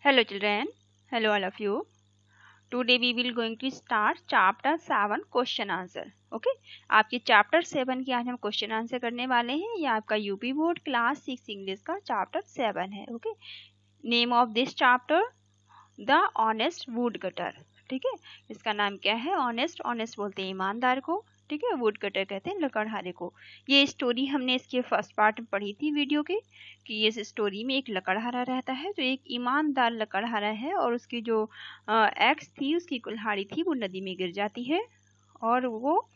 Hello children, hello all of you. Today we will going to start chapter 7 question answer. Okay, आपके chapter 7 की आज हम question answer करने वाले हैं. ये आपका यूपी बोर्ड क्लास 6 इंग्लिश का chapter 7 है. Okay, name of this chapter the honest woodcutter. ठीक है, इसका नाम क्या है? ऑनेस्ट बोलते हैं ईमानदार को. ठीक है, वुड कटर कहते हैं लकड़हारे को. ये स्टोरी हमने इसके फर्स्ट पार्ट में पढ़ी थी वीडियो के, कि इस स्टोरी में एक लकड़हारा रहता है जो एक ईमानदार लकड़हारा है, और उसकी जो एक्स थी, उसकी कुल्हाड़ी थी, वो नदी में गिर जाती है और वो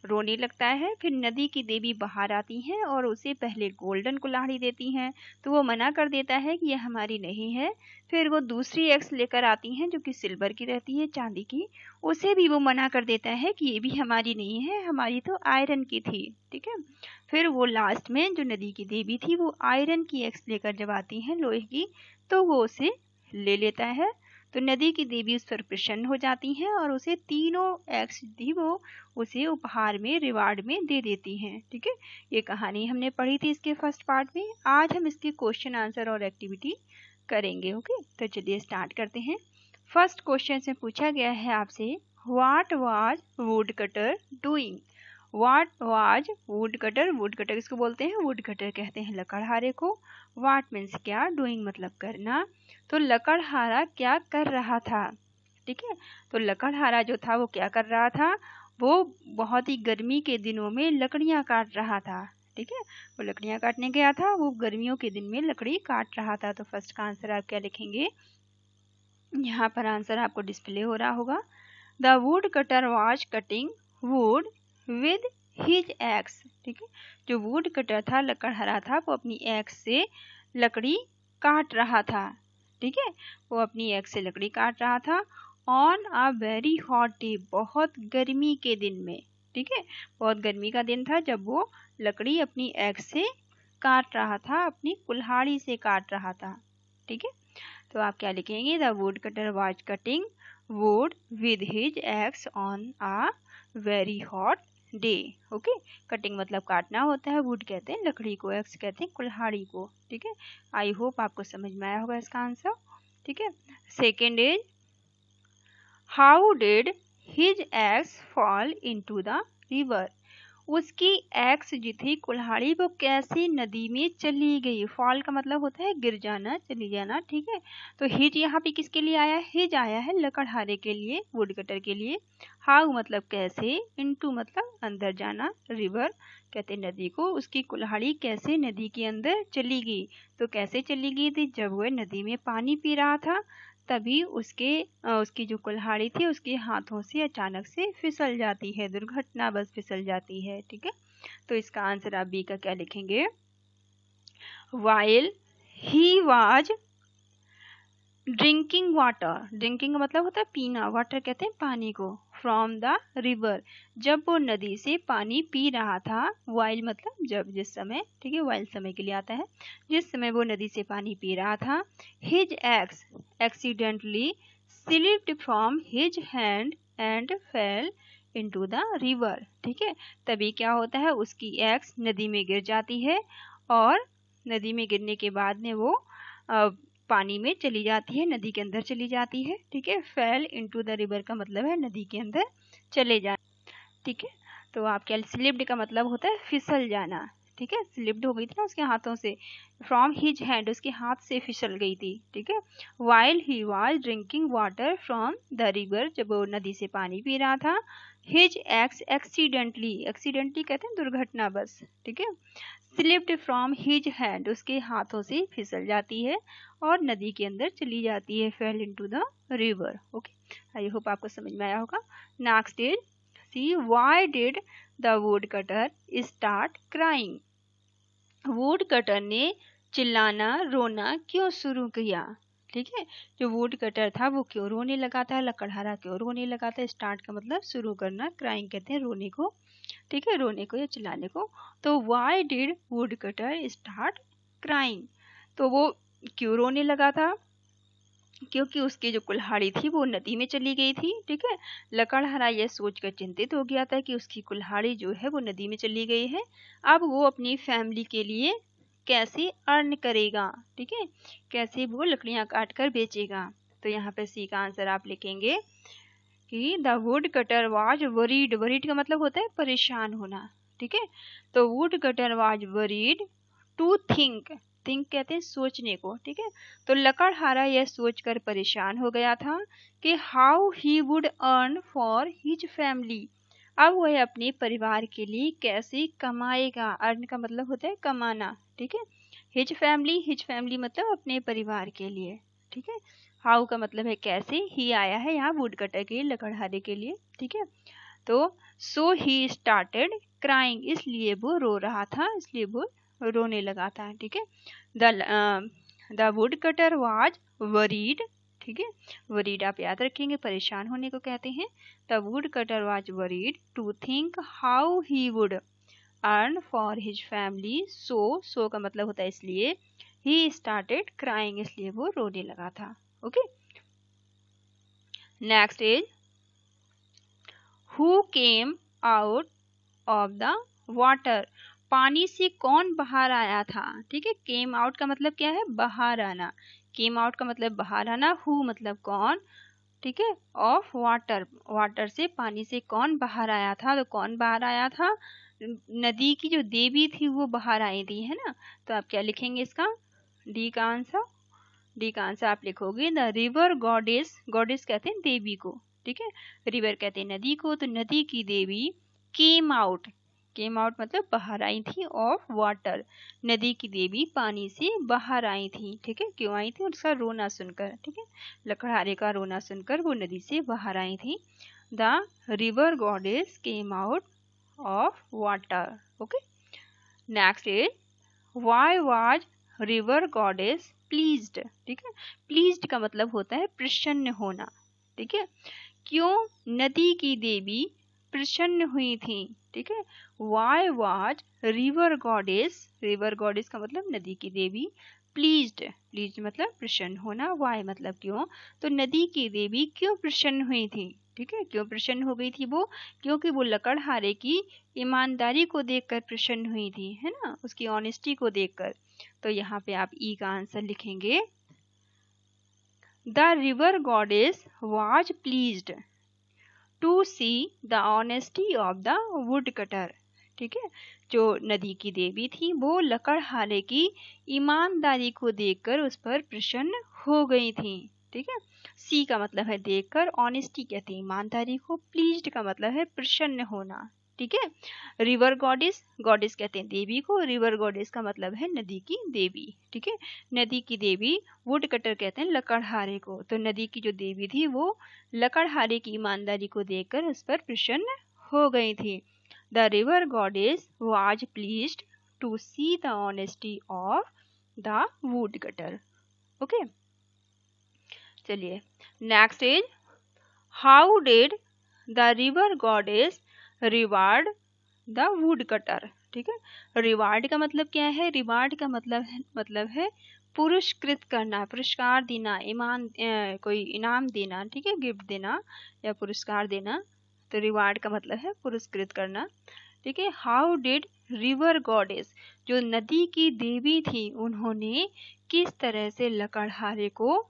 रोने लगता है. फिर नदी की देवी बाहर आती हैं और उसे पहले गोल्डन कुल्हाड़ी देती हैं, तो वो मना कर देता है कि यह हमारी नहीं है. फिर वो दूसरी एक्स लेकर आती हैं जो कि सिल्वर की रहती है, चांदी की. उसे भी वो मना कर देता है कि ये भी हमारी नहीं है, हमारी तो आयरन की थी. ठीक है, फिर वो लास्ट में जो नदी की देवी थी वो आयरन की एक्स लेकर जब आती हैं लोहे की, तो वो उसे ले लेता है. तो नदी की देवी उस पर प्रसन्न हो जाती हैं और उसे तीनों एक्स थी वो उसे उपहार में रिवार्ड में दे देती हैं. ठीक है, ये कहानी हमने पढ़ी थी इसके फर्स्ट पार्ट में. आज हम इसके क्वेश्चन आंसर और एक्टिविटी करेंगे. ओके, तो चलिए स्टार्ट करते हैं. फर्स्ट क्वेश्चन से पूछा गया है आपसे, what was would cutter doing. What was would cutter किसको बोलते हैं? वुड कटर कहते हैं लकड़हारे को. व्हाट मीन्स क्या, डूइंग मतलब करना. तो लकड़हारा क्या कर रहा था? ठीक है, तो लकड़हारा जो था वो क्या कर रहा था? वो बहुत ही गर्मी के दिनों में लकड़ियां काट रहा था. ठीक है, वो लकड़ियां काटने गया था, वो गर्मियों के दिन में लकड़ी काट रहा था. तो फर्स्ट का आंसर आप क्या लिखेंगे? यहाँ पर आंसर आपको डिस्प्ले हो रहा होगा. The wood cutter was cutting would with his ex. ठीक है, जो वुड कटर था, लकड़हारा था, वो अपनी एक्स से लकड़ी काट रहा था. ठीक है, वो अपनी एक्स से लकड़ी काट रहा था. On a very hot day, बहुत गर्मी के दिन में. ठीक है, बहुत गर्मी का दिन था जब वो लकड़ी अपनी एक्स से काट रहा था, अपनी कुल्हाड़ी से काट रहा था. ठीक है, तो आप क्या लिखेंगे? The wood cutter was cutting would with his ex on a very hot day. Okay, cutting मतलब काटना होता है, वुड कहते हैं लकड़ी को, एक्स कहते हैं कुल्हाड़ी को. ठीक है, आई होप आपको समझ में आया होगा इसका आंसर. ठीक है, second is, how did his ex fall into the river. उसकी एक्स जो थी कुल्हाड़ी, वो कैसे नदी में चली गई. फॉल का मतलब होता है गिर जाना, चली जाना. ठीक है, तो हिज यहाँ पे किसके लिए आया है? हिज आया है लकड़हारे के लिए, वुड कटर के लिए. हाउ मतलब कैसे, इनटू मतलब अंदर जाना, रिवर कहते हैं नदी को. उसकी कुल्हाड़ी कैसे नदी के अंदर चली गई. तो कैसे चली गई थी? जब वह नदी में पानी पी रहा था, तभी उसकी जो कुल्हाड़ी थी उसके हाथों से अचानक से फिसल जाती है, दुर्घटना बस फिसल जाती है. ठीक है, तो इसका आंसर आप बी का क्या लिखेंगे? While he was drinking water. Drinking मतलब होता है पीना, वाटर कहते हैं पानी को. फ्रॉम द रिवर, जब वो नदी से पानी पी रहा था. वाइल मतलब जब, जिस समय. ठीक है, वाइल समय के लिए आता है, जिस समय वो नदी से पानी पी रहा था. His ex accidentally slipped from his hand and fail into the river. ठीक है, तभी क्या होता है, उसकी एक्स नदी में गिर जाती है और नदी में गिरने के बाद में वो पानी में चली जाती है, नदी के अंदर चली जाती है. ठीक है, फेल इनटू द रिवर का मतलब है नदी के अंदर चले जाना. ठीक है, तो आप क्या, स्लिप्ड का मतलब होता है फिसल जाना. ठीक है, स्लिप्ड हो गई थी ना उसके हाथों से. फ्रॉम हिज हैंड, उसके हाथ से फिसल गई थी. ठीक है, while he was drinking water from the river, जब वो नदी से पानी पी रहा था. हिज एक्स एक्सीडेंटली कहते हैं दुर्घटना बस. ठीक है, स्लिप्ड फ्रॉम हिज हैंड, उसके हाथों से फिसल जाती है और नदी के अंदर चली जाती है. Fell into the river. Okay, I hope आपको समझ में आया होगा. Next is, C why did the wood cutter start crying. Wood cutter ने चिल्लाना, रोना क्यों शुरू किया. ठीक है, जो वुड कटर था वो क्यों रोने लगा था, लकड़हारा क्यों रोने लगा था. स्टार्ट का मतलब शुरू करना, क्राइंग कहते हैं रोने को. ठीक है, रोने को या चिल्लाने को. तो why did would cutter start crying, तो वो क्यों रोने लगा था? क्योंकि उसकी जो कुल्हाड़ी थी वो नदी में चली गई थी. ठीक है, लकड़हारा यह सोचकर चिंतित हो गया था कि उसकी कुल्हाड़ी जो है वो नदी में चली गई है. अब वो अपनी फैमिली के लिए कैसे अर्न करेगा, ठीक है, कैसे वो लकड़ियां काट कर बेचेगा। तो यहाँ पे सी का आंसर आप लिखेंगे कि the wood cutter was worried. Worried का मतलब होता है परेशान होना, ठीक है। तो wood cutter was worried to think, think कहते हैं सोचने को, ठीक है। तो लकड़हारा यह सोचकर परेशान हो गया था कि how he would earn for his family, अब वह अपने परिवार के लिए कैसे कमाएगा। अर्न का मतलब होता है कमाना, ठीक है। हिज फैमिली मतलब अपने परिवार के लिए, ठीक है। हाउ का मतलब है कैसे, ही आया है यहाँ वुड कटर के लकड़हारे के लिए, ठीक है। तो सो ही स्टार्टेड क्राइंग, इसलिए वो रो रहा था, इसलिए वो रोने लगा था, ठीक है। The wood cutter was worried, ठीक है। वरीड आप याद रखेंगे, परेशान होने को कहते हैं। The wood cutter was worried to think how he would earn for his family, so का मतलब होता है इसलिए, ही स्टार्टेड क्राइंग, इसलिए वो रोने लगा था। Okay, next is who came out of the water, पानी से कौन बाहर आया था, ठीक है। केम आउट का मतलब क्या है, बाहर आना। केम आउट का मतलब बाहर आना, हु मतलब कौन, ठीक है। ऑफ वाटर, वाटर से, पानी से कौन बाहर आया था। तो कौन बाहर आया था, नदी की जो देवी थी वो बाहर आई थी, है ना। तो आप क्या लिखेंगे इसका, डी का आंसर। डी का आंसर आप लिखोगे द रिवर गॉडेस, गॉडेस कहते हैं देवी को, ठीक है। रिवर कहते हैं नदी को, तो नदी की देवी केम आउट, केम आउट मतलब बाहर आई थी, ऑफ वाटर, नदी की देवी पानी से बाहर आई थी, ठीक है। क्यों आई थी, उसका रोना सुनकर, ठीक है, लकड़हारे का रोना सुनकर वो नदी से बाहर आई थी। The river goddess came out of water. Okay, next is why was river goddess pleased, ठीक है। प्लीज्ड का मतलब होता है प्रसन्न होना, ठीक है। क्यों नदी की देवी प्रसन्न हुई थी, ठीक है। Why was river goddess, river goddess का मतलब नदी की देवी, प्लीज्ड, प्लीज्ड मतलब प्रसन्न होना, वाई मतलब क्यों, तो नदी की देवी क्यों प्रसन्न हुई थी, ठीक है। क्यों प्रसन्न हो गई थी वो, क्योंकि वो लकड़हारे की ईमानदारी को देखकर प्रसन्न हुई थी, है ना, उसकी ऑनेस्टी को देखकर। तो यहाँ पे आप ई का आंसर लिखेंगे the river goddess was pleased to see the honesty of the wood cutter, ठीक है। जो नदी की देवी थी वो लकड़हारे की ईमानदारी को देखकर उस पर प्रसन्न हो गई थी, ठीक है। सी का मतलब है देखकर, ऑनेस्टी कहते हैं ईमानदारी को, प्लीज्ड का मतलब है प्रसन्न होना, ठीक है। रिवर गॉडेस, गॉडेस कहते हैं देवी को, रिवर गॉडेस का मतलब है नदी की देवी, ठीक है। नदी की देवी, वुड कटर कहते हैं लकड़हारे को, तो नदी की जो देवी थी वो लकड़हारे की ईमानदारी को देखकर उस पर प्रसन्न हो गई थी। The river goddess was pleased to see the honesty of the wood cutter. Okay, चलिए next is how did the river goddess reward the wood cutter, ठीक है। रिवार्ड का मतलब क्या है, रिवार्ड का मतलब है पुरस्कृत करना, पुरस्कार देना, कोई इनाम देना, ठीक है, गिफ्ट देना या पुरस्कार देना। तो रिवार्ड का मतलब है पुरस्कृत करना, ठीक है। हाउ डिड रिवर गॉडेस, जो नदी की देवी थी, उन्होंने किस तरह से लकड़हारे को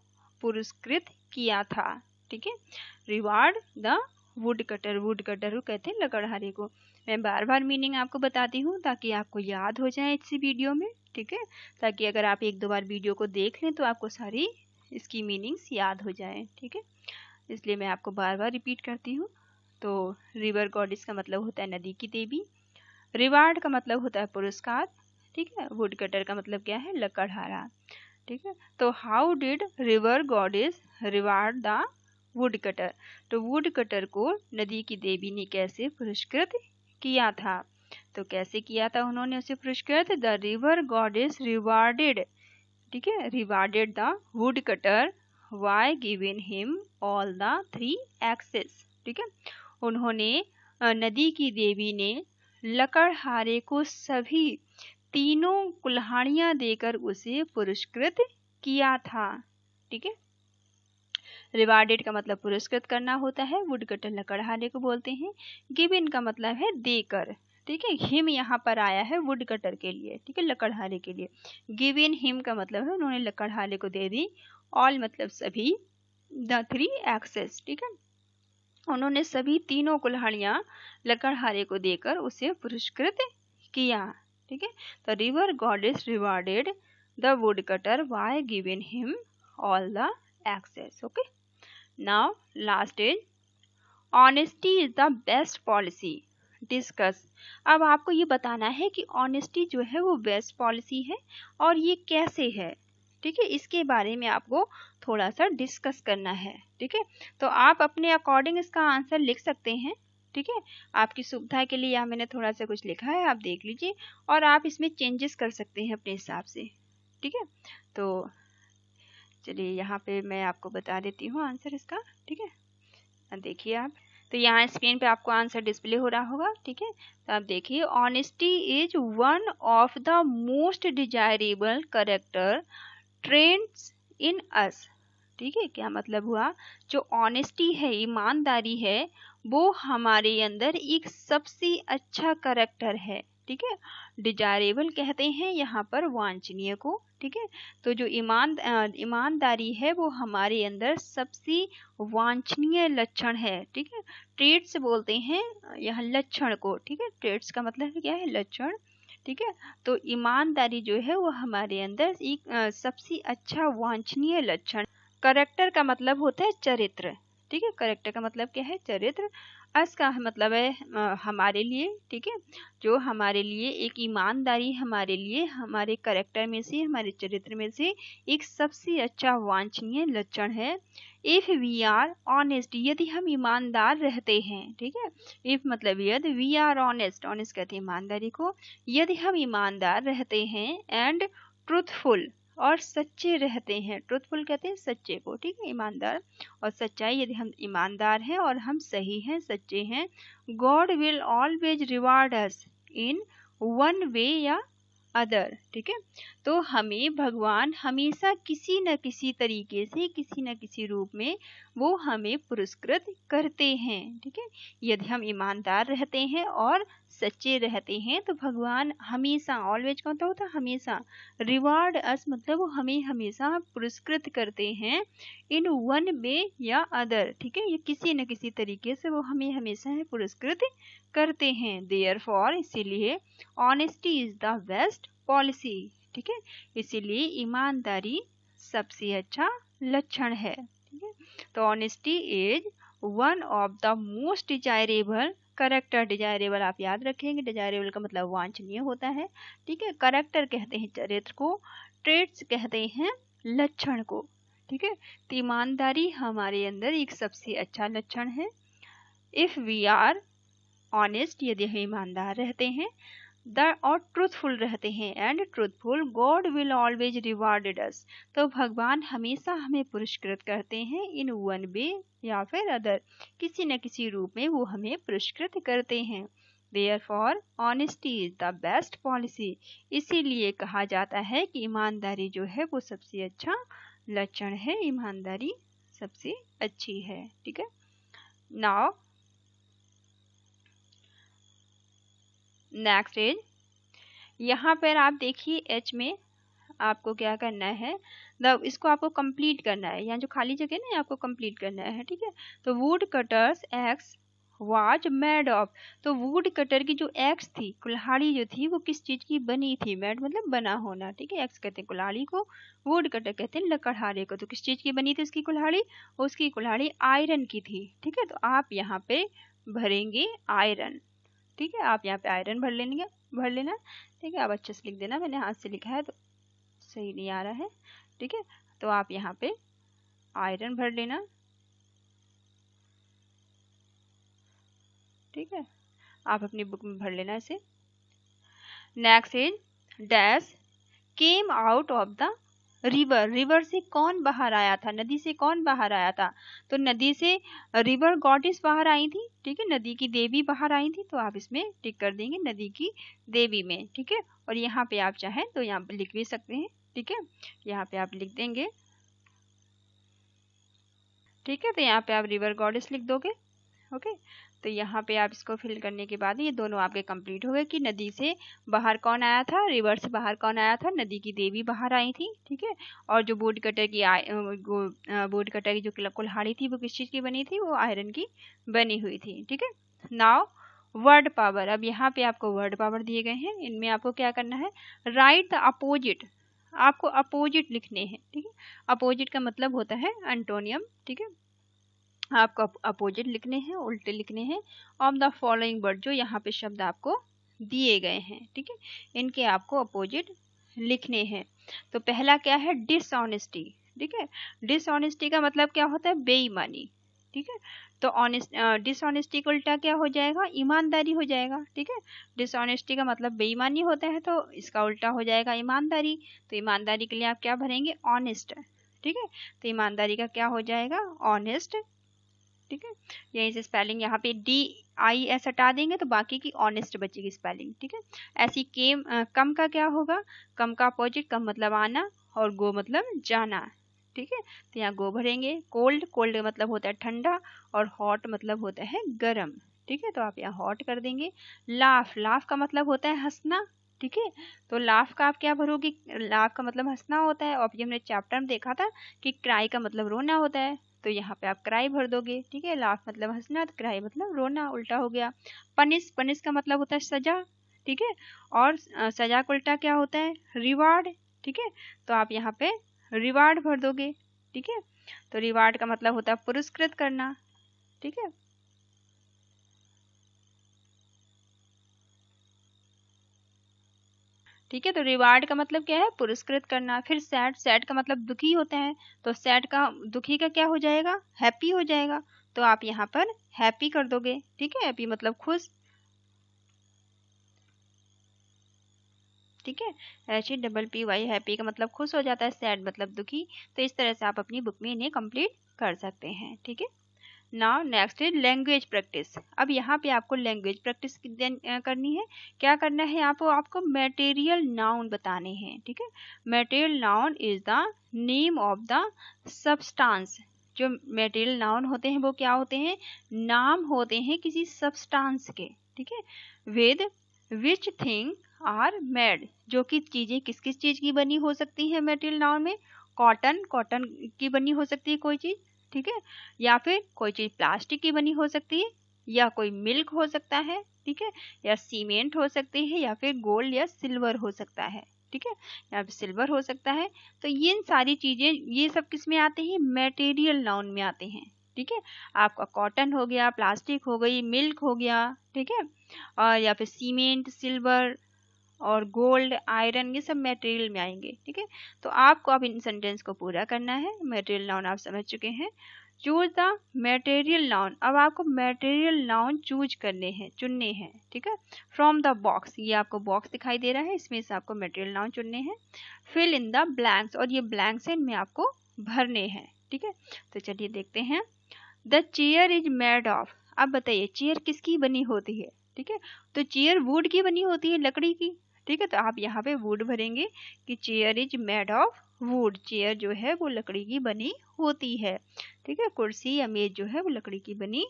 पुरस्कृत किया था, ठीक है। Reward the wood cutter, would cutter को कहते हैं लकड़हारे को। मैं बार बार मीनिंग आपको बताती हूँ ताकि आपको याद हो जाए इसी वीडियो में, ठीक है, ताकि अगर आप एक दो बार वीडियो को देख लें तो आपको सारी इसकी मीनिंग्स याद हो जाए, ठीक है। इसलिए मैं आपको बार बार रिपीट करती हूँ। तो रिवर गॉडेस का मतलब होता है नदी की देवी, रिवार्ड का मतलब होता है पुरस्कार, ठीक है। वुड कटर का मतलब क्या है, लकड़हारा, ठीक है। तो how did river goddess reward the wood cutter, तो वुड कटर को नदी की देवी ने कैसे पुरस्कृत किया था। तो कैसे किया था उन्होंने उसे पुरस्कृत, द रिवर गॉडेस रिवार्डेड, ठीक है, rewarded the wood cutter why given him all the 3 axes, ठीक है। उन्होंने नदी की देवी ने लकड़हारे को सभी तीनों कुल्हाड़ियां देकर उसे पुरस्कृत किया था, ठीक है। रिवार्डेड का मतलब पुरस्कृत करना होता है, वुड कटर लकड़हारे को बोलते हैं। गिवन का मतलब है देकर, ठीक ठीक है। हिम यहाँ पर आया है वुड कटर के लिए, ठीक है, लकड़हारे के लिए। गिवन हिम का मतलब है उन्होंने लकड़हारे को दे दी। ऑल मतलब सभी, द 3 एक्सेस, ठीक है, उन्होंने सभी तीनों कुल्हाड़ियां लकड़हारे को देकर उसे पुरस्कृत किया, ठीक है। तो river goddess rewarded the wood cutter by giving him all the axes. Okay, now last is honesty is the best policy, discuss. अब आपको ये बताना है कि ऑनेस्टी जो है वो बेस्ट पॉलिसी है और ये कैसे है, ठीक है, इसके बारे में आपको थोड़ा सा डिस्कस करना है, ठीक है। तो आप अपने अकॉर्डिंग इसका आंसर लिख सकते हैं, ठीक है। आपकी सुविधा के लिए यहाँ मैंने थोड़ा सा कुछ लिखा है, आप देख लीजिए और आप इसमें चेंजेस कर सकते हैं अपने हिसाब से, ठीक है। तो चलिए यहाँ पे मैं आपको बता देती हूँ आंसर इसका, ठीक है। देखिए आप, तो यहाँ स्क्रीन पे आपको आंसर डिस्प्ले हो रहा होगा, ठीक है। तो आप देखिए, honesty is one of the most desirable character trends in us, ठीक है। क्या मतलब हुआ, जो ऑनेस्टी है, ईमानदारी है, वो हमारे अंदर एक सबसे अच्छा कैरेक्टर है, ठीक है। डिजायरेबल कहते हैं यहाँ पर वांछनीय को, ठीक है। तो जो ईमानदारी है वो हमारे अंदर सबसे वांछनीय लक्षण है, ठीक है। ट्रेट्स बोलते हैं यहाँ लक्षण को, ठीक है। ट्रेट्स का मतलब क्या है, लक्षण, ठीक है। तो ईमानदारी जो है वो हमारे अंदर एक सबसे अच्छा वांछनीय लक्षण। करेक्टर का मतलब होता है चरित्र, ठीक है। करेक्टर का मतलब क्या है, चरित्र। अस का मतलब है हमारे लिए, ठीक है। जो हमारे लिए एक ईमानदारी हमारे लिए हमारे करेक्टर में से, हमारे चरित्र में से एक सबसे अच्छा वांछनीय लक्षण है। इफ वी आर ऑनेस्ट, यदि हम ईमानदार रहते हैं, ठीक है। इफ मतलब यदि, वी आर ऑनेस्ट, ऑनेस्ट कहते हैं ईमानदारी को, यदि हम ईमानदार रहते हैं, एंड ट्रूथफुल और सच्चे रहते हैं, ट्रूथफुल कहते हैं सच्चे को, ठीक है, ईमानदार और सच्चाई, यदि हम ईमानदार हैं और हम सही हैं, सच्चे हैं, God will always reward us in one way या अदर, ठीक है। तो हमें भगवान हमेशा किसी न किसी तरीके से, किसी न किसी रूप में वो हमें पुरस्कृत करते हैं, ठीक है। यदि हम ईमानदार रहते हैं और सच्चे रहते हैं तो भगवान हमेशा, ऑलवेज का मतलब होता है हमेशा, रिवार्ड अस मतलब वो हमें हमेशा पुरस्कृत करते हैं, इन वन वे या अदर, ठीक है। ये किसी न किसी तरीके से वो हमें हमेशा पुरस्कृत करते हैं। देयरफॉर, इसीलिए, honesty is the best policy, ठीक है। इसीलिए ईमानदारी सबसे अच्छा लक्षण है, ठीक है। तो honesty is one of the most desirable character. Desirable आप याद रखेंगे, डिजायरेबल का मतलब वांछनीय होता है, ठीक है। करेक्टर कहते हैं चरित्र को, ट्रेट्स कहते हैं लक्षण को, ठीक है। तो ईमानदारी हमारे अंदर एक सबसे अच्छा लक्षण है। इफ वी आर ऑनेस्ट, यदि हम ईमानदार रहते हैं, और ट्रूथफुल रहते हैं, and truthful, God will always rewarded us, तो भगवान हमेशा हमें पुरस्कृत करते हैं, इन वन वे या फिर अदर, किसी न किसी रूप में वो हमें पुरस्कृत करते हैं। Therefore honesty is the best policy, इसीलिए कहा जाता है कि ईमानदारी जो है वो सबसे अच्छा लक्षण है, ईमानदारी सबसे अच्छी है, ठीक है। नाउ नेक्स्ट इज, यहाँ पर आप देखिए एच में आपको क्या करना है, इसको आपको कंप्लीट करना है, यहाँ जो खाली जगह है ना आपको कंप्लीट करना है, ठीक है। तो would cutters x was made of, तो वुड कटर की जो एक्स थी, कुल्हाड़ी जो थी, वो किस चीज की बनी थी, मेड मतलब बना होना, ठीक है। एक्स कहते हैं कुल्हाड़ी को, वुड कटर कहते हैं लकड़हारे को। तो किस चीज की बनी थी उसकी कुल्हाड़ी, उसकी कुल्हाड़ी आयरन की थी, ठीक है। तो आप यहाँ पे भरेंगे आयरन, ठीक है। आप यहाँ पे आयरन भर लेना, ठीक है। आप अच्छे से लिख देना, मैंने हाथ से लिखा है तो सही नहीं आ रहा है, ठीक है। तो आप यहाँ पे आयरन भर लेना, ठीक है। आप अपनी बुक में भर लेना इसे। Next is dash came out of the river, river से कौन बाहर आया था, नदी से कौन बाहर आया था, तो नदी से रिवर गॉडेस बाहर आई थी, ठीक है। नदी की देवी बाहर आई थी, तो आप इसमें टिक कर देंगे नदी की देवी में, ठीक है। और यहाँ पे आप चाहें तो यहाँ पे लिख भी सकते हैं, ठीक है। यहाँ पे आप लिख देंगे, ठीक है। तो यहाँ पे आप रिवर गॉडेस लिख दोगे, ओके, तो यहाँ पे आप इसको फिल करने के बाद ये दोनों आपके कंप्लीट हो गए कि नदी से बाहर कौन आया था, रिवर से बाहर कौन आया था, नदी की देवी बाहर आई थी, ठीक है। और जो वुड कटर की जो कुल्हाड़ी थी वो किस चीज़ की बनी थी, वो आयरन की बनी हुई थी, ठीक है। नाउ वर्ड पावर, अब यहाँ पे आपको वर्ड पावर दिए गए हैं, इनमें आपको क्या करना है, राइट द अपोजिट, आपको अपोजिट लिखने हैं, ठीक है। अपोजिट का मतलब होता है एंटोनियम, ठीक है। आपको अपोजिट लिखने हैं, उल्टे लिखने हैं ऑफ द फॉलोइंग वर्ड, जो यहाँ पे शब्द आपको दिए गए हैं, ठीक है, इनके आपको अपोजिट लिखने हैं। तो पहला क्या है, डिसऑनेस्टी, ठीक है। डिसऑनेस्टी का मतलब क्या होता है, बेईमानी, ठीक है। तो डिसऑनेस्टी का उल्टा क्या हो जाएगा, ईमानदारी हो जाएगा, ठीक है। डिसऑनेस्टी का मतलब बेईमानी होता है, तो इसका उल्टा हो जाएगा ईमानदारी। तो ईमानदारी के लिए आप क्या भरेंगे, ऑनेस्ट, ठीक है। तो ईमानदारी का क्या हो जाएगा, ऑनेस्ट, ठीक है। यहीं से स्पेलिंग यहाँ पे DIS हटा देंगे तो बाकी की ऑनेस्ट बचेगी स्पेलिंग, ठीक है। ऐसी कम का क्या होगा, कम का अपोजिट, कम मतलब आना और गो मतलब जाना, ठीक है। तो यहाँ गो भरेंगे। कोल्ड, कोल्ड का मतलब होता है ठंडा और हॉट मतलब होता है गर्म, ठीक है। तो आप यहाँ हॉट कर देंगे। लाफ, लाफ का मतलब होता है हंसना, ठीक है। तो लाफ का आप क्या भरोगे, लाफ का मतलब हंसना होता है, और अभी हमने चैप्टर में देखा था कि क्राई का मतलब रोना होता है, तो यहाँ पे आप क्राई भर दोगे, ठीक है। लाफ मतलब हंसना, तो क्राई मतलब रोना, उल्टा हो गया। पनिश, पनिश का मतलब होता है सजा, ठीक है। और सजा का उल्टा क्या होता है, रिवार्ड, ठीक है। तो आप यहाँ पे रिवार्ड भर दोगे, ठीक है। तो रिवार्ड का मतलब होता है पुरस्कृत करना, ठीक है। ठीक है, तो रिवार्ड का मतलब क्या है, पुरस्कृत करना। फिर सैड, सैड का मतलब दुखी होता है, तो सैड का, दुखी का क्या हो जाएगा, हैप्पी हो जाएगा। तो आप यहाँ पर हैप्पी कर दोगे, ठीक है। हैप्पी मतलब खुश, ठीक है। HEPPY, हैप्पी का मतलब खुश हो जाता है, सैड मतलब दुखी। तो इस तरह से आप अपनी बुक में इन्हें कंप्लीट कर सकते हैं, ठीक है। Now next is language practice. अब यहाँ पे आपको लैंग्वेज प्रैक्टिस करनी है। क्या करना है, आपको मटेरियल नाउन बताने हैं, ठीक है। Material noun is the name of the substance. जो मटेरियल नाउन होते हैं वो क्या होते हैं, नाम होते हैं किसी सब्सटेंस के, ठीक है। With which thing are made, जो कि चीजें किस किस चीज की बनी हो सकती है मटेरियल नाउन में, कॉटन, कॉटन की बनी हो सकती है कोई चीज, ठीक है। या फिर कोई चीज प्लास्टिक की बनी हो सकती है, या कोई मिल्क हो सकता है, ठीक है। या सीमेंट हो सकती है, या फिर गोल्ड या सिल्वर हो सकता है, ठीक है। या फिर सिल्वर हो सकता है। तो ये सारी चीजें, ये सब किस में आते हैं, मटेरियल नाउन में आते हैं, ठीक है। आपका कॉटन हो गया, प्लास्टिक हो गई, मिल्क हो गया, ठीक है। और या फिर सीमेंट, सिल्वर और गोल्ड, आयरन, ये सब मटेरियल में आएंगे, ठीक है। तो आपको अब इन सेंटेंस को पूरा करना है। मटेरियल नाउन आप समझ चुके हैं। चूज द मटेरियल नाउन, अब आपको मटेरियल नाउन चूज करने हैं, चुनने हैं, ठीक है। फ्रॉम द बॉक्स, ये आपको बॉक्स दिखाई दे रहा है, इसमें से आपको मटेरियल नाउन चुनने हैं। फिल इन द ब्लैंक्स, और ये ब्लैंक्स हैं, इनमें आपको भरने हैं, ठीक है। तो चलिए देखते हैं। The chair is made of, अब बताइए चेयर किसकी बनी होती है, ठीक है। तो चेयर वुड की बनी होती है, लकड़ी की, ठीक है। तो आप यहाँ पे वुड भरेंगे कि chair is made of would, chair जो है वो लकड़ी की बनी होती है, ठीक है। कुर्सी या मेज जो है वो लकड़ी की बनी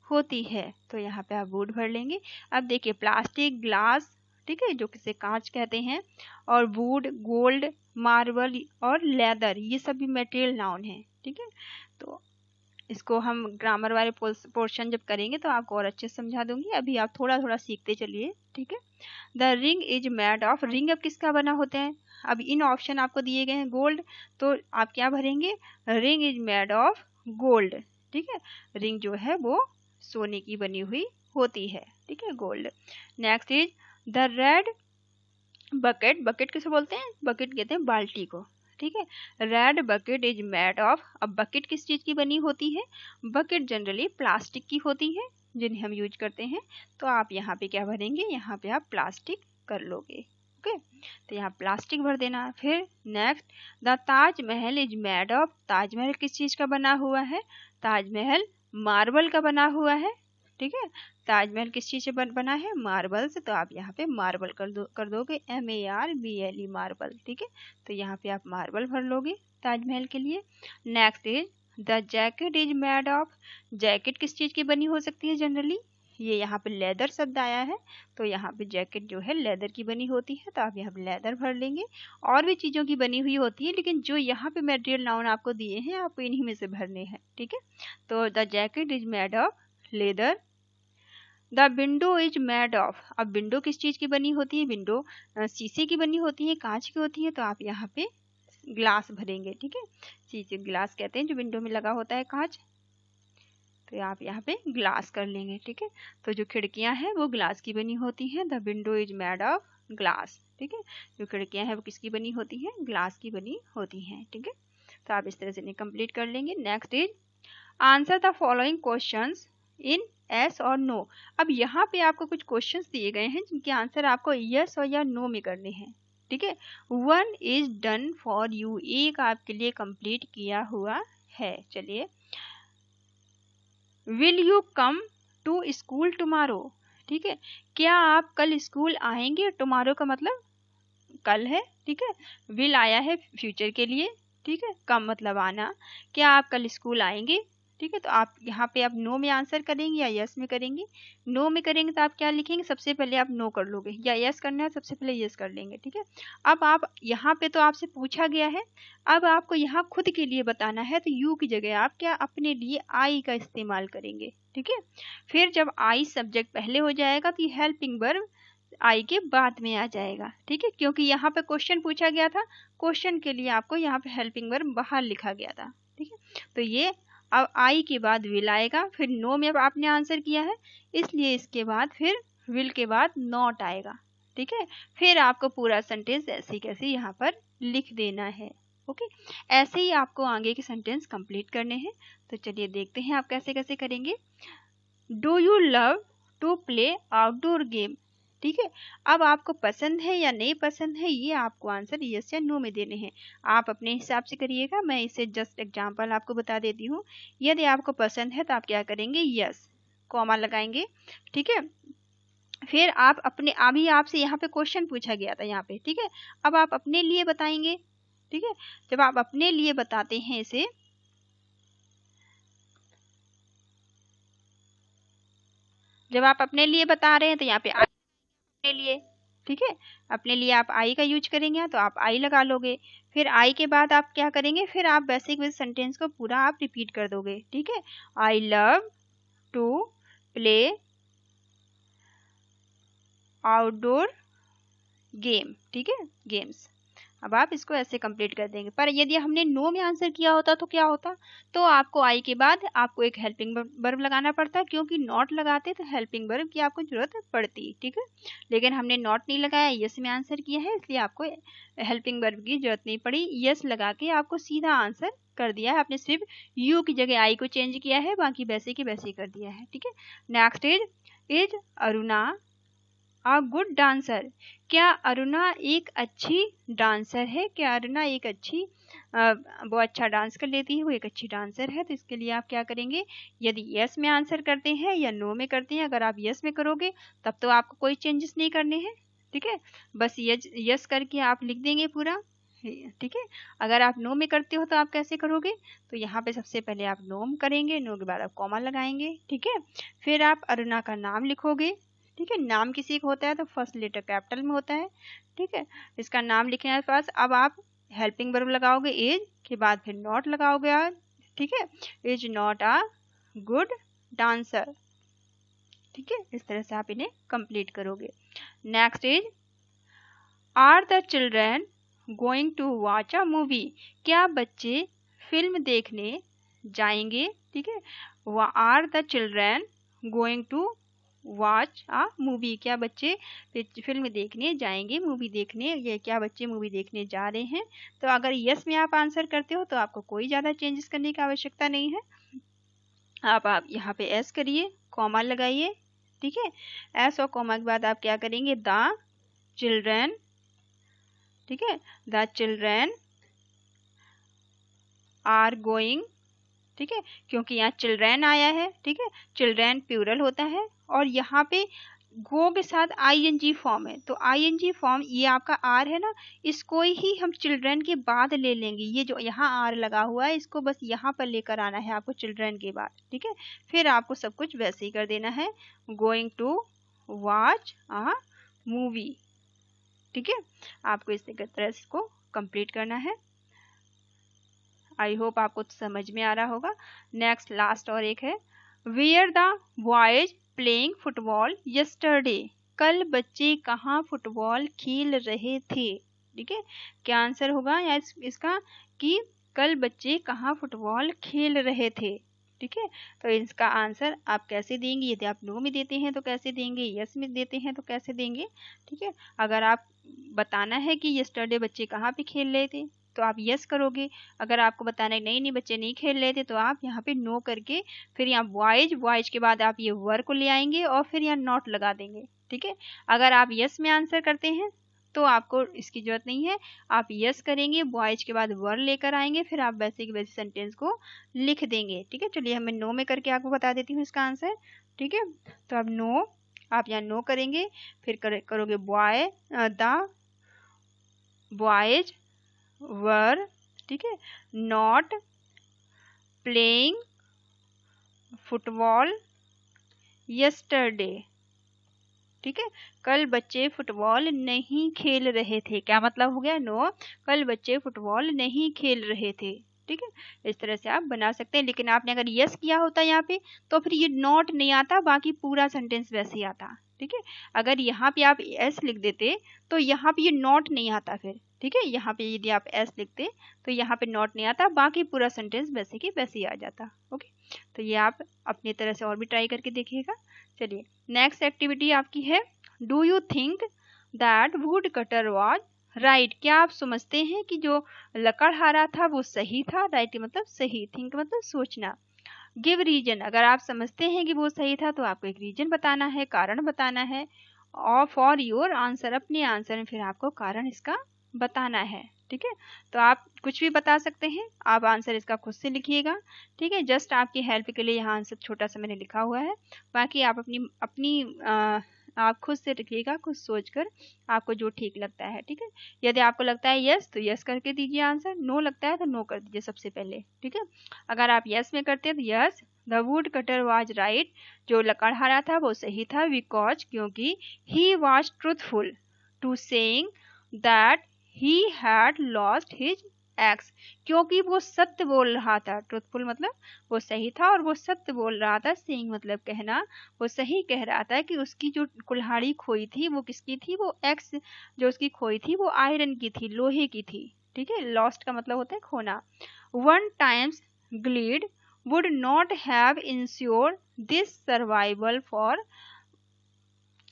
होती है, तो यहाँ पे आप वुड भर लेंगे। अब देखिए प्लास्टिक, ग्लास, ठीक है, जो किसे कांच कहते हैं, और वुड, गोल्ड, मार्बल और लेदर, ये सभी मटेरियल नाउन है, ठीक है। तो इसको हम ग्रामर वाले पोर्शन जब करेंगे तो आपको और अच्छे से समझा दूंगी, अभी आप थोड़ा थोड़ा सीखते चलिए, ठीक है। The ring is made of, ring अब किसका बना होता है, अब इन ऑप्शन आपको दिए गए हैं गोल्ड, तो आप क्या भरेंगे, ring is made of gold, ठीक है। रिंग जो है वो सोने की बनी हुई होती है, ठीक है, gold. Next is the red bucket, bucket किसे बोलते हैं, बकेट कहते हैं बाल्टी को, ठीक है। Red bucket is made of, अब बकेट किस चीज की बनी होती है, बकेट जनरली प्लास्टिक की होती है जिन्हें हम यूज करते हैं। तो आप यहाँ पे क्या भरेंगे, यहाँ पे आप प्लास्टिक कर लोगे, ओके। तो यहाँ प्लास्टिक भर देना। फिर next, the Taj Mahal is made of, Taj Mahal किस चीज का बना हुआ है, ताजमहल मार्बल का बना हुआ है, ठीक है। ताजमहल किस चीज से बना है, मार्बल से, तो आप यहाँ पे मार्बल कर दोगे, MARBLE, मार्बल, ठीक है। तो यहाँ पे आप मार्बल भर लोगे ताजमहल के लिए। Next is the jacket is made of, jacket किस चीज़ की बनी हो सकती है जनरली, ये यहाँ पे लेदर शब्द आया है तो यहाँ पे जैकेट जो है लेदर की बनी होती है, तो आप यहाँ पे लेदर भर लेंगे। और भी चीज़ों की बनी हुई होती है, लेकिन जो यहाँ पे मटेरियल नाउन आपको दिए हैं आपको इन्हीं में से भरने हैं, ठीक है। तो the jacket is made of leather. The window is made of, अब विंडो किस चीज़ की बनी होती है, विंडो शीशे की बनी होती है, कांच की होती है, तो आप यहाँ पे ग्लास भरेंगे, ठीक है। शीशे ग्लास कहते हैं जो विंडो में लगा होता है कांच, तो आप यहाँ पे ग्लास कर लेंगे, ठीक है। तो जो खिड़कियाँ हैं वो ग्लास की बनी होती हैं, the window is made of glass, ठीक है। जो खिड़कियाँ हैं वो किसकी बनी होती हैं, ग्लास की बनी होती हैं, ठीक है। तो आप इस तरह से कंप्लीट कर लेंगे। Next is answer the following questions in yes और नो। अब यहाँ पे आपको कुछ क्वेश्चंस दिए गए हैं जिनके आंसर आपको यस और या नो में करने हैं, ठीक है। One is done for you, एक आपके लिए कंप्लीट किया हुआ है। चलिए, will you come to school tomorrow, ठीक है, क्या आप कल स्कूल आएंगे, टुमारो का मतलब कल है, ठीक है। विल आया है फ्यूचर के लिए, ठीक है, कम मतलब आना, क्या आप कल स्कूल आएंगे, ठीक है। तो आप यहाँ पे आप नो में आंसर करेंगे या यस में करेंगे। नो में करेंगे तो आप क्या लिखेंगे, सबसे पहले आप नो कर लोगे, या यस करना है सबसे पहले यस कर लेंगे, ठीक है। अब आप यहाँ पे तो आपसे पूछा गया है, अब आपको यहाँ खुद के लिए बताना है, तो यू की जगह आप क्या अपने लिए आई का इस्तेमाल करेंगे, ठीक है। फिर जब आई सब्जेक्ट पहले हो जाएगा तो ये हेल्पिंग वर्ब आई के बाद में आ जाएगा, ठीक है, क्योंकि यहाँ पे क्वेश्चन पूछा गया था, क्वेश्चन के लिए आपको यहाँ पे हेल्पिंग वर्ब बाहर लिखा गया था, ठीक है। तो ये अब आई के बाद विल आएगा, फिर नो में अब आपने आंसर किया है इसलिए इसके बाद फिर विल के बाद नॉट आएगा, ठीक है। फिर आपको पूरा सेंटेंस ऐसे कैसे यहाँ पर लिख देना है, ओके। ऐसे ही आपको आगे के सेंटेंस कंप्लीट करने हैं। तो चलिए देखते हैं आप कैसे कैसे करेंगे। Do you love to play outdoor game, ठीक है। अब आपको पसंद है या नहीं पसंद है, ये आपको आंसर यस या नो में देने हैं। आप अपने हिसाब से करिएगा, मैं इसे जस्ट एग्जांपल आपको बता देती हूँ। यदि आपको पसंद है तो आप क्या करेंगे, यस, कॉमा लगाएंगे, ठीक है। फिर आप अपने, अभी आपसे यहाँ पे क्वेश्चन पूछा गया था यहाँ पे, ठीक है। अब आप अपने लिए बताएंगे, ठीक है। जब आप अपने लिए बताते हैं इसे, जब आप अपने लिए बता रहे हैं तो यहाँ पे अपने लिए, ठीक है, अपने लिए आप आई का यूज करेंगे तो आप आई लगा लोगे। फिर आई के बाद आप क्या करेंगे, फिर आप बेसिक विद सेंटेंस को पूरा आप रिपीट कर दोगे, ठीक है। I love to play outdoor game, ठीक है, गेम्स। अब आप इसको ऐसे कंप्लीट कर देंगे। पर यदि हमने नो में आंसर किया होता तो क्या होता, तो आपको आई के बाद आपको एक हेल्पिंग वर्ब लगाना पड़ता, क्योंकि नॉट लगाते तो हेल्पिंग वर्ब की आपको जरूरत पड़ती, ठीक है। लेकिन हमने नॉट नहीं लगाया, यस में आंसर किया है, इसलिए आपको हेल्पिंग वर्ब की जरूरत नहीं पड़ी। यस लगा के आपको सीधा आंसर कर दिया है, आपने सिर्फ यू की जगह आई को चेंज किया है, बाकी वैसे की वैसे कर दिया है, ठीक है। Next is Aruna a good dancer, क्या अरुणा एक अच्छी डांसर है, क्या अरुणा एक अच्छी वो अच्छा डांस कर लेती है, वो एक अच्छी डांसर है। तो इसके लिए आप क्या करेंगे, यदि यस में आंसर करते हैं या नो में करते हैं, अगर आप यस में करोगे तब तो आपको कोई चेंजेस नहीं करने हैं, ठीक है, बस यस करके आप लिख देंगे पूरा, ठीक है। अगर आप नो में करते हो तो आप कैसे करोगे, तो यहाँ पे सबसे पहले आप नो करेंगे, नो के बाद आप कॉमा लगाएंगे, ठीक है। फिर आप अरुणा का नाम लिखोगे, ठीक है, नाम किसी का होता है तो फर्स्ट लेटर कैपिटल में होता है, ठीक है। इसका नाम लिखने के पास अब आप हेल्पिंग वर्ब लगाओगे इज के बाद फिर नॉट लगाओगे, ठीक है, is not a good dancer, ठीक है। इस तरह से आप इन्हें कंप्लीट करोगे। Next is are the children going to watch a movie, क्या बच्चे फिल्म देखने जाएंगे, ठीक है। Are the children going to watch a movie, क्या बच्चे फिल्म देखने जाएंगे, मूवी देखने, ये क्या बच्चे मूवी देखने जा रहे हैं। तो अगर यस में आप आंसर करते हो तो आपको कोई ज़्यादा चेंजेस करने की आवश्यकता नहीं है। आप यहाँ पे एस करिए, कॉमा लगाइए, ठीक है। एस और कॉमा के बाद आप क्या करेंगे, द चिल्ड्रन, ठीक है, द चिल्ड्रन आर गोइंग, ठीक है, क्योंकि यहाँ चिल्ड्रन आया है, ठीक है, चिल्ड्रन प्लूरल होता है और यहाँ पे गो के साथ आईएनजी फॉर्म है, तो आईएनजी फॉर्म ये आपका आर है ना, इसको ही हम चिल्ड्रन के बाद ले लेंगे। ये जो यहाँ आर लगा हुआ है इसको बस यहाँ पर लेकर आना है आपको चिल्ड्रन के बाद, ठीक है। फिर आपको सब कुछ वैसे ही कर देना है, going to watch a movie, ठीक है। आपको इस तरह से इसको कंप्लीट करना है। आई होप आपको समझ में आ रहा होगा। नेक्स्ट लास्ट और एक है, where the boys playing football yesterday, कल बच्चे कहाँ फुटबॉल खेल रहे थे, ठीक है। क्या आंसर होगा या इसका कि कल बच्चे कहाँ फुटबॉल खेल रहे थे, ठीक है। तो इसका आंसर आप कैसे देंगे, यदि आप नो में देते हैं तो कैसे देंगे, यस में देते हैं तो कैसे देंगे, ठीक है। अगर आप बताना है कि यस्टरडे बच्चे कहाँ पे खेल रहे थे तो आप यस करोगे। अगर आपको बताना है नहीं बच्चे नहीं खेल रहे थे तो आप यहाँ पे नो करके फिर यहाँ बॉयज के बाद आप ये वर को ले आएंगे और फिर यहाँ नॉट लगा देंगे, ठीक है। अगर आप यस में आंसर करते हैं तो आपको इसकी जरूरत नहीं है, आप यस करेंगे, बॉयज के बाद वर लेकर आएंगे, फिर आप वैसे के वैसे सेंटेंस को लिख देंगे, ठीक है। चलिए मैं नो में करके आपको बता देती हूँ इसका आंसर, ठीक है। तो अब नो, आप यहाँ नो करेंगे, फिर करोगे बॉय द बॉयज वर, ठीक है, नॉट प्लेइंग फुटबॉल यस्टरडे, ठीक है। कल बच्चे फुटबॉल नहीं खेल रहे थे, क्या मतलब हो गया, नो, कल बच्चे फुटबॉल नहीं खेल रहे थे, ठीक है। इस तरह से आप बना सकते हैं। लेकिन आपने अगर यस किया होता यहाँ पे तो फिर ये नॉट नहीं आता, बाकी पूरा सेंटेंस वैसे ही आता, ठीक है। अगर यहाँ पे आप एस लिख देते तो यहाँ पे ये नॉट नहीं आता फिर, ठीक है। यहाँ पे यदि आप एस लिखते तो यहाँ पे नॉट नहीं आता, बाकी पूरा सेंटेंस वैसे की वैसे ही आ जाता, ओके। तो ये आप अपनी तरह से और भी ट्राई करके देखिएगा। चलिए नेक्स्ट एक्टिविटी आपकी है, do you think that would cutter was right, क्या आप समझते हैं कि जो लकड़हारा था वो सही था, राइट मतलब सही, थिंक मतलब सोचना, गिव रीजन, अगर आप समझते हैं कि वो सही था तो आपको एक रीजन बताना है, कारण बताना है, और फॉर योर आंसर, अपने आंसर में फिर आपको कारण इसका बताना है, ठीक है। तो आप कुछ भी बता सकते हैं, आप आंसर इसका खुद से लिखिएगा, ठीक है। जस्ट आपकी हेल्प के लिए यहाँ आंसर छोटा सा मैंने लिखा हुआ है, बाकी आप अपनी आप खुद से लिखिएगा, खुद सोचकर आपको जो ठीक लगता है, ठीक है। यदि आपको लगता है यस तो यस करके दीजिए आंसर, नो लगता है तो नो कर दीजिए सबसे पहले, ठीक है। अगर आप यस में करते हैं तो yes, the wood cutter was right, जो लकड़हारा था वो सही था, बिकॉज क्योंकि he was truthful to saying that he had lost his axe, क्योंकि वो सत्य बोल रहा था, ट्रूथफुल मतलब वो सही था और वो सत्य बोल रहा था, सेइंग मतलब कहना, वो सही कह रहा था कि उसकी जो कुल्हाड़ी खोई थी वो किसकी थी, वो एक्स जो उसकी खोई थी वो आयरन की थी, लोहे की थी, ठीक है। लॉस्ट का मतलब होता है खोना। One times greed would not have ensure this survival for,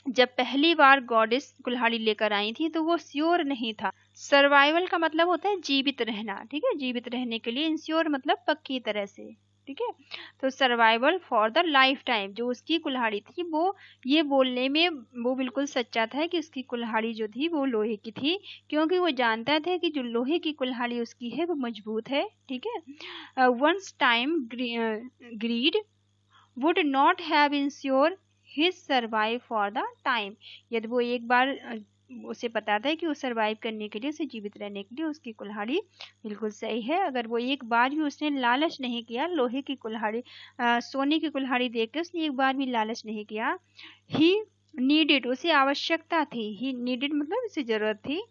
जब पहली बार गॉडेस कुल्हाड़ी लेकर आई थी तो वो श्योर नहीं था, सर्वाइवल का मतलब होता है जीवित रहना, ठीक है, जीवित रहने के लिए, इंश्योर मतलब पक्की तरह से, ठीक है। तो survival for the life time, जो उसकी कुल्हाड़ी थी वो ये बोलने में वो बिल्कुल सच्चा था कि उसकी कुल्हाड़ी जो थी वो लोहे की थी, क्योंकि वो जानता था कि जो लोहे की कुल्हाड़ी उसकी है वो मजबूत है, ठीक है। Once time greed would not have insure his survive for the time, यदि वो एक बार उसे पता था कि वो सर्वाइव करने के लिए, उसे जीवित रहने के लिए उसकी कुल्हाड़ी बिल्कुल सही है, अगर वो एक बार भी उसने लालच नहीं किया, लोहे की कुल्हाड़ी सोने की कुल्हाड़ी देख के उसने एक बार भी लालच नहीं किया, ही नीडेड, उसे आवश्यकता थी, ही नीडेड मतलब उसे जरूरत थी,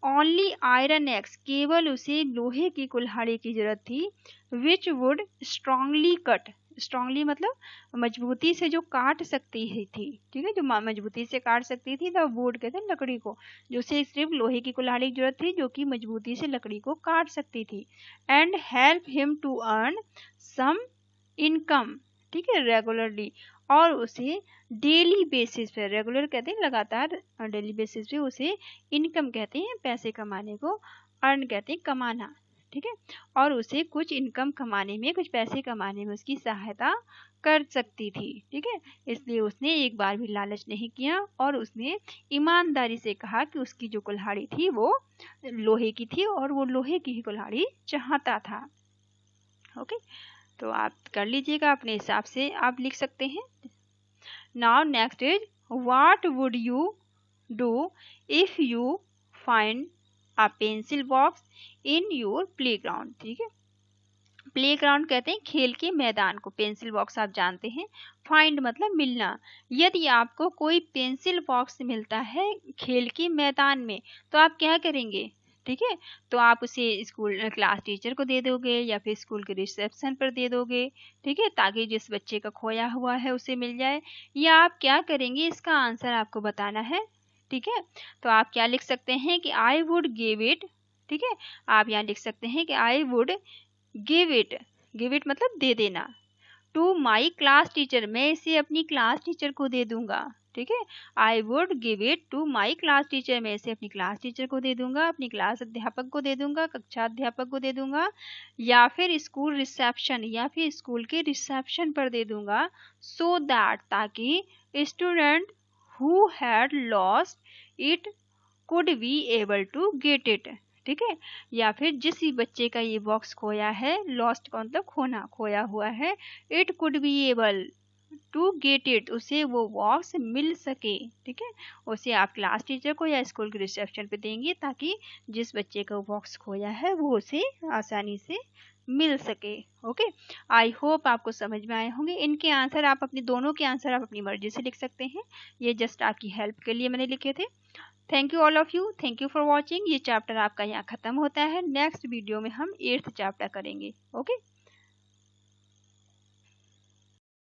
ओनली आयरन एक्स, केवल उसे लोहे की कुल्हाड़ी की जरूरत थी, which would strongly cut, strongly मतलब मजबूती से जो काट सकती है थी, ठीक है, जो मजबूती से काट सकती थी, तो वुड कहते हैं लकड़ी को, जो से सिर्फ लोहे की कुल्हाड़ी की जरूरत थी जो कि मजबूती से लकड़ी को काट सकती थी, and help him to earn some income, ठीक है, रेगुलरली, और उसे डेली बेसिस पे, रेगुलर कहते हैं लगातार, डेली बेसिस पे उसे इनकम कहते हैं पैसे कमाने को, अर्न कहते हैं कमाना, ठीक है, और उसे कुछ इनकम कमाने में, कुछ पैसे कमाने में उसकी सहायता कर सकती थी, ठीक है। इसलिए उसने एक बार भी लालच नहीं किया और उसने ईमानदारी से कहा कि उसकी जो कुल्हाड़ी थी वो लोहे की थी और वो लोहे की ही कुल्हाड़ी चाहता था, ओके। तो आप कर लीजिएगा अपने हिसाब से, आप लिख सकते हैं। Now next is what would you do if you find a pencil box in your playground. ठीक है, प्लेग्राउंड कहते हैं खेल के मैदान को, पेंसिल बॉक्स आप जानते हैं। फाइंड मतलब मिलना। यदि आपको कोई पेंसिल बॉक्स मिलता है खेल के मैदान में तो आप क्या करेंगे? ठीक है, तो आप उसे स्कूल क्लास टीचर को दे दोगे या फिर स्कूल के रिसेप्शन पर दे दोगे। ठीक है, ताकि जिस बच्चे का खोया हुआ है उसे मिल जाए। या आप क्या करेंगे, इसका आंसर आपको बताना है। ठीक है, तो आप क्या लिख सकते हैं कि आई वुड गिव इट। ठीक है, आप यहाँ लिख सकते हैं कि आई वुड गिव इट मतलब दे देना, टू माई क्लास टीचर, मैं इसे अपनी क्लास टीचर को दे दूंगा। ठीक है, I would give it to my class teacher, मैं इसे अपनी क्लास टीचर को दे दूंगा, अपनी क्लास अध्यापक को दे दूंगा, कक्षा अध्यापक को दे दूंगा, या फिर स्कूल रिसेप्शन या फिर स्कूल के रिसेप्शन पर दे दूंगा। सो दैट, ताकि student who had lost it could be able to get it. ठीक है, या फिर जिस भी बच्चे का ये बॉक्स खोया है, लॉस्ट का मतलब खोना, खोया हुआ है, it could be able to get it, उसे वो बॉक्स मिल सके। ठीक है, उसे आप क्लास टीचर को या स्कूल के रिसेप्शन पे देंगे ताकि जिस बच्चे का वो बॉक्स खोया है वो उसे आसानी से मिल सके। ओके, आई होप आपको समझ में आए होंगे। इनके आंसर आप अपने दोनों के आंसर आप अपनी मर्जी से लिख सकते हैं, ये जस्ट आपकी हेल्प के लिए मैंने लिखे थे। Thank you all of you, thank you for watching. ये चैप्टर आपका यहाँ खत्म होता है। नेक्स्ट वीडियो में हम 8th चैप्टर करेंगे। ओके।